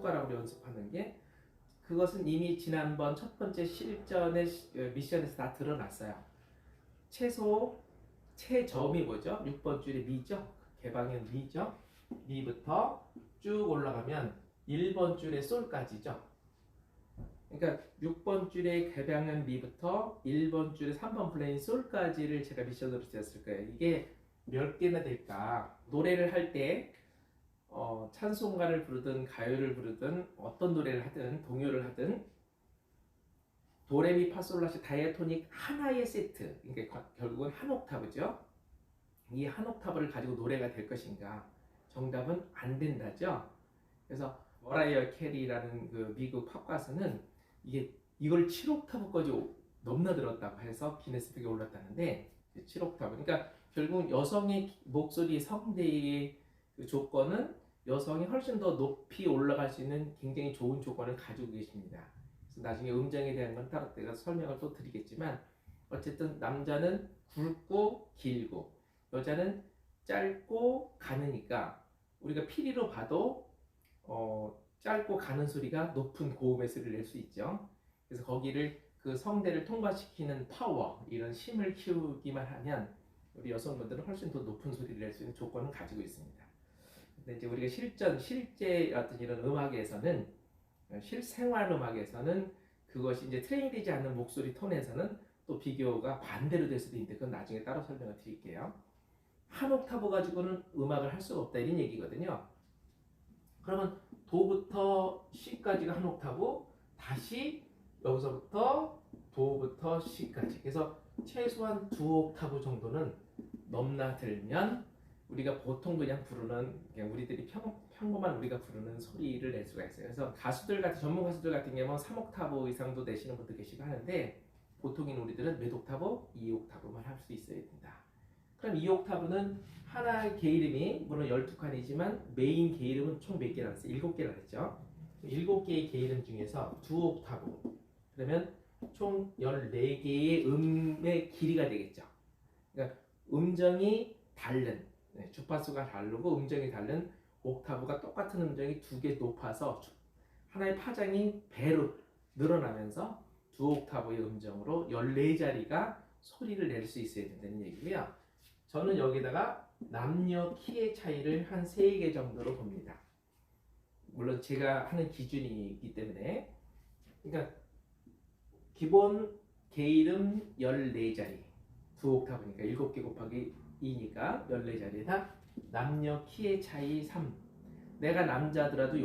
손가락으로 연습하는 게 그것은 이미 지난번 첫 번째 실전의 미션에서 다 드러났어요. 최점이 뭐죠? 6번 줄에 미죠? 개방형 미죠? 미부터 쭉 올라가면 1번 줄에 솔까지죠. 그러니까 6번 줄에 개방형 미부터 1번 줄에 3번 플레인 솔까지를 제가 미션으로 드렸을 거예요. 이게 몇 개나 될까? 노래를 할 때 찬송가를 부르든 가요를 부르든 어떤 노래를 하든 동요를 하든 도레미파솔라시 다이아토닉 하나의 세트, 그러니까 결국은 한 옥타브죠. 이 한 옥타브를 가지고 노래가 될 것인가? 정답은 안 된다죠. 그래서 머라이어 캐리라는 그 미국 팝 가수는 이걸 7옥타브까지 넘나들었다고 해서 기네스북에 올랐다는데 7옥타브. 그러니까 결국 여성의 목소리 성대의 그 조건은 여성이 훨씬 더 높이 올라갈 수 있는 굉장히 좋은 조건을 가지고 계십니다. 그래서 나중에 음정에 대한 건 따로 내가 설명을 또 드리겠지만 어쨌든 남자는 굵고 길고 여자는 짧고 가느니까 우리가 피리로 봐도 짧고 가는 소리가 높은 고음의 소리를 낼 수 있죠. 그래서 거기를 그 성대를 통과시키는 파워, 이런 힘을 키우기만 하면 우리 여성분들은 훨씬 더 높은 소리를 낼 수 있는 조건을 가지고 있습니다. 근데 이제 우리가 실제 어떤 이런 음악에서는 실생활 음악에서는 그것이 이제 트레이닝되지 않는 목소리 톤에서는 또 비교가 반대로 될 수도 있는데 그건 나중에 따로 설명을 드릴게요. 한 옥타브 가지고는 음악을 할 수가 없다 이런 얘기거든요. 그러면 도부터 C까지가 한 옥타브, 다시 여기서부터 도부터 C까지. 그래서 최소한 2옥타브 정도는 넘나들면 우리가 보통 그냥 부르는, 그냥 우리들이 평범한 우리가 부르는 소리를 낼 수가 있어요. 그래서 전문 가수들 같은 경우는 3옥타브 이상도 내시는 분도 계시고 하는데 보통인 우리들은 몇 옥타브? 2옥타브만 할 수 있어야 된다. 그럼 2옥타브는 하나의 개 이름이 물론 12칸이지만 메인 개 이름은 총 몇 개나 했어요? 7개나 했죠. 7개의 개 이름 중에서 2옥타브. 그러면 총 14개의 음의 길이가 되겠죠. 그러니까 음정이 다른, 주파수가 다르고 음정이 다른 옥타브가 똑같은 음정이 2개 높아서 하나의 파장이 배로 늘어나면서 2옥타브의 음정으로 14자리가 소리를 낼 수 있어야 된다는 얘기고요. 저는 여기다가 남녀 키의 차이를 한 3개 정도로 봅니다. 물론 제가 하는 기준이기 때문에. 그러니까 기본 개 이름 14자리, 2옥타브니까 7개 곱하기 2니까 14자리에다 남녀 키의 차이 3. 내가 남자더라도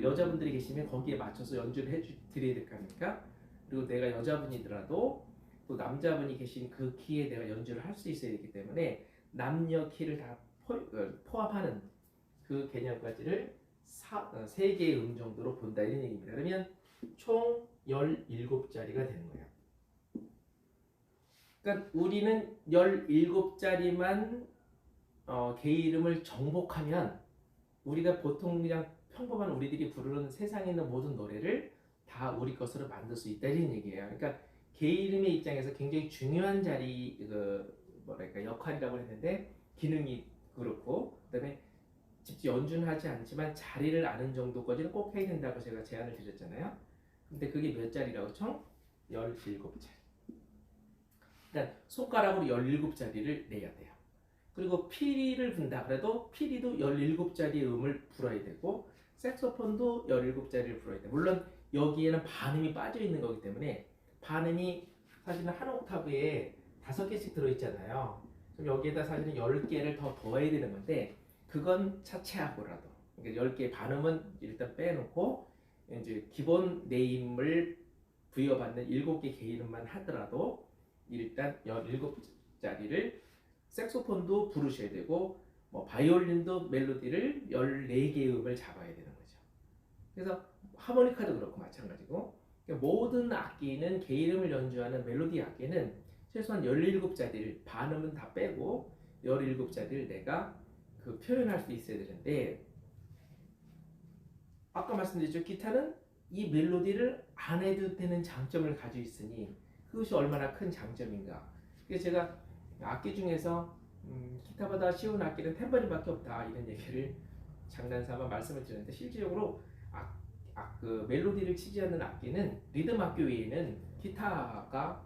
여자분들이 계시면 거기에 맞춰서 연주를 해드려야 될 거 아닙니까? 그리고 내가 여자분이더라도 또 남자분이 계신 그 키에 내가 연주를 할 수 있어야 되기 때문에 남녀 키를 다 포함하는 그 개념까지를 3개의 음 정도로 본다 이런 얘기입니다. 그러면 총 17자리가 되는 거예요. 그러니까 우리는 17자리만 개 이름을 정복하면 우리가 보통 그냥 평범한 우리들이 부르는 세상에 있는 모든 노래를 다 우리 것으로 만들 수 있다 이런 얘기예요. 그러니까 개 이름의 입장에서 굉장히 중요한 자리 역할이라고 했는데 기능이 그렇고 그다음에 직접 연주는 하지 않지만 자리를 아는 정도까지는 꼭 해야 된다고 제가 제안을 드렸잖아요. 근데 그게 몇 자리라고 총? 17자리. 그러니까 손가락으로 17자리를 내야 돼요. 그리고 피리를 분다 그래도 피리도 17자리의 음을 불어야 되고 색소폰도 17자리를 불어야 돼요. 물론 여기에는 반음이 빠져 있는 거기 때문에 반음이 사실은 한 옥타브에 5개씩 들어있잖아요. 그럼 여기에다 사실은 10개를 더 더해야 되는 건데 그건 차치하고라도 그러니까 10개의 반음은 일단 빼놓고 이제 기본 네임을 부여받는 7개 개 이름만 하더라도 일단 17자리를 색소폰도 부르셔야 되고 바이올린도 멜로디를 14개의 음을 잡아야 되는 거죠. 그래서 하모니카도 그렇고 마찬가지고 그러니까 모든 악기는 개 이름을 연주하는 멜로디 악기는 최소한 17자리를 반음은 다 빼고 17자리를 내가 그 표현할 수 있어야 되는데 아까 말씀드렸죠. 기타는 이 멜로디를 안 해도 되는 장점을 가지고 있으니 그것이 얼마나 큰 장점인가. 그래서 제가 악기 중에서 기타보다 쉬운 악기는 탬버린밖에 없다 이런 얘기를 장난삼아 말씀을 드렸는데 실질적으로 그 멜로디를 치지 않는 악기는 리듬 악기 외에는 기타가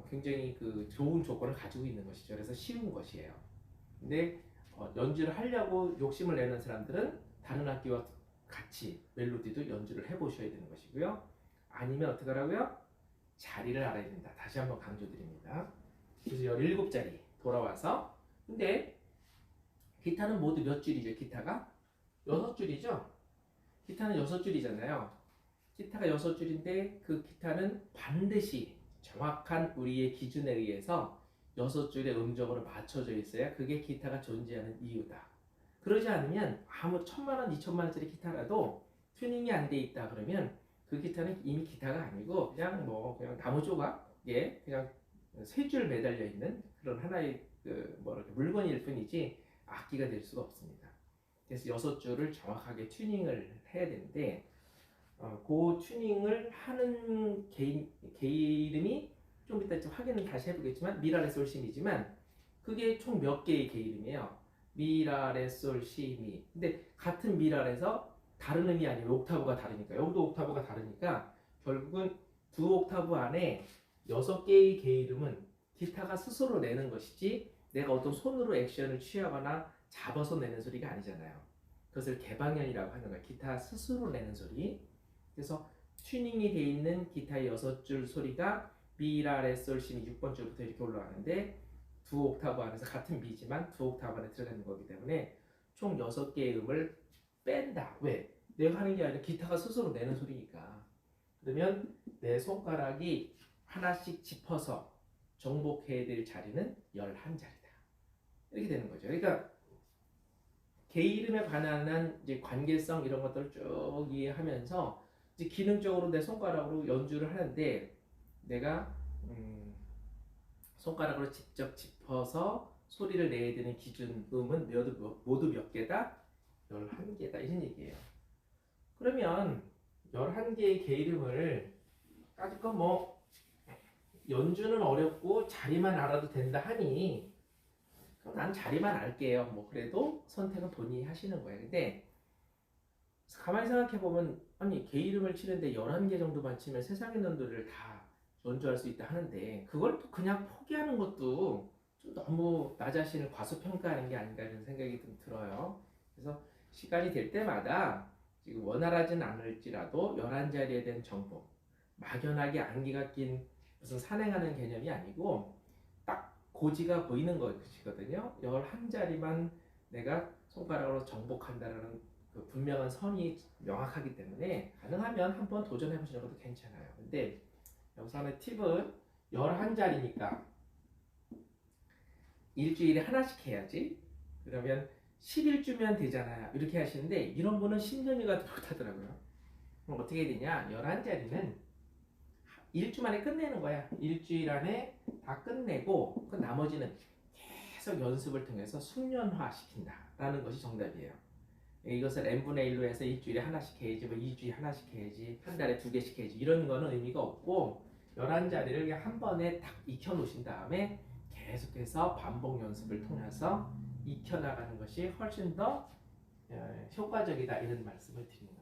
굉장히 그 좋은 조건을 가지고 있는 것이죠. 그래서 쉬운 것이에요. 근데 연주를 하려고 욕심을 내는 사람들은 다른 악기와 같이 멜로디도 연주를 해보셔야 되는 것이고요. 아니면 어떻게 하라고요? 자리를 알아야 된다. 다시 한번 강조드립니다. 그래서 17자리 돌아와서, 근데 기타는 모두 몇 줄이죠? 기타가 6줄이죠? 기타는 6줄이잖아요. 기타가 6줄인데 그 기타는 반드시 정확한 우리의 기준에 의해서 6줄의 음정으로 맞춰져 있어야 그게 기타가 존재하는 이유다. 그러지 않으면 아무 1,000만원, 2,000만원짜리 기타라도 튜닝이 안 돼 있다 그러면 그 기타는 이미 기타가 아니고 그냥 그냥 나무 조각에 그냥 3줄 매달려 있는 그런 하나의 물건일 뿐이지 악기가 될 수가 없습니다. 그래서 6줄을 정확하게 튜닝을 해야 되는데 그 튜닝을 하는 게 이름이 좀 이따 확인을 다시 해보겠지만 미라 레 솔 시미지만 그게 총 몇 개의 게 이름이에요. 미라 레 솔 시 미. 근데 같은 미라에서 다른 음이 아니면 옥타브가 다르니까 여기도 옥타브가 다르니까 결국은 두 옥타브 안에 6개의 게 이름은 기타가 스스로 내는 것이지 내가 어떤 손으로 액션을 취하거나 잡아서 내는 소리가 아니잖아요. 그것을 개방현이라고 하는 거예요. 기타 스스로 내는 소리. 그래서 튜닝이 되어 있는 기타의 6줄 소리가 미라 레 솔 시미 6번 줄부터 이렇게 올라가는데 두 옥타브 안에서 같은 미지만 두 옥타브 안에 들어가는 거기 때문에 총 6개의 음을 뺀다. 왜? 내가 하는 게 아니라 기타가 스스로 내는 소리니까. 그러면 내 손가락이 하나씩 짚어서 정복해야 될 자리는 11자리다. 이렇게 되는 거죠. 그러니까 게 이름에 관한 이제 관계성 이런 것들을 쭉 이해하면서 이제 기능적으로 내 손가락으로 연주를 하는데 내가 손가락으로 직접 짚어서 소리를 내야 되는 기준 음은 모두 몇 개다? 11개다 이런 얘기예요. 그러면 11개의 게 이름을 까짓거 연주는 어렵고 자리만 알아도 된다 하니 그럼 난 자리만 알게요. 그래도 선택은 본인이 하시는 거예요. 근데 가만히 생각해보면 아니 게 이름을 치는데 11개 정도만 치면 세상의 노래를 다 연주할 수 있다 하는데 그걸 또 그냥 포기하는 것도 좀 너무 나 자신을 과소평가하는 게 아닌가 이런 생각이 좀 들어요. 그래서 시간이 될 때마다 지금 원활하진 않을지라도 11자리에 대한 정보, 막연하게 암기가 낀 무슨 산행하는 개념이 아니고 딱 고지가 보이는 것이거든요. 11자리만 내가 손가락으로 정복한다는 그 분명한 선이 명확하기 때문에 가능하면 한번 도전해 보시는 것도 괜찮아요. 근데 여기서 하는 팁은 11자리니까 일주일에 하나씩 해야지. 그러면 11주면 되잖아요. 이렇게 하시는데 이런 분은 10년이 가도 못하더라고요. 그럼 어떻게 되냐? 11자리는 일주 만에 끝내는 거야. 일주일 안에 다 끝내고 그 나머지는 계속 연습을 통해서 숙련화 시킨다라는 것이 정답이에요. 이것을 n분의 1로 해서 일주일에 하나씩 해야지, 2주에 하나씩 해야지, 한 달에 2개씩 해야지 이런 거는 의미가 없고 11자리를 그냥 한 번에 딱 익혀 놓으신 다음에 계속해서 반복 연습을 통해서 익혀나가는 것이 훨씬 더 효과적이다 이런 말씀을 드립니다.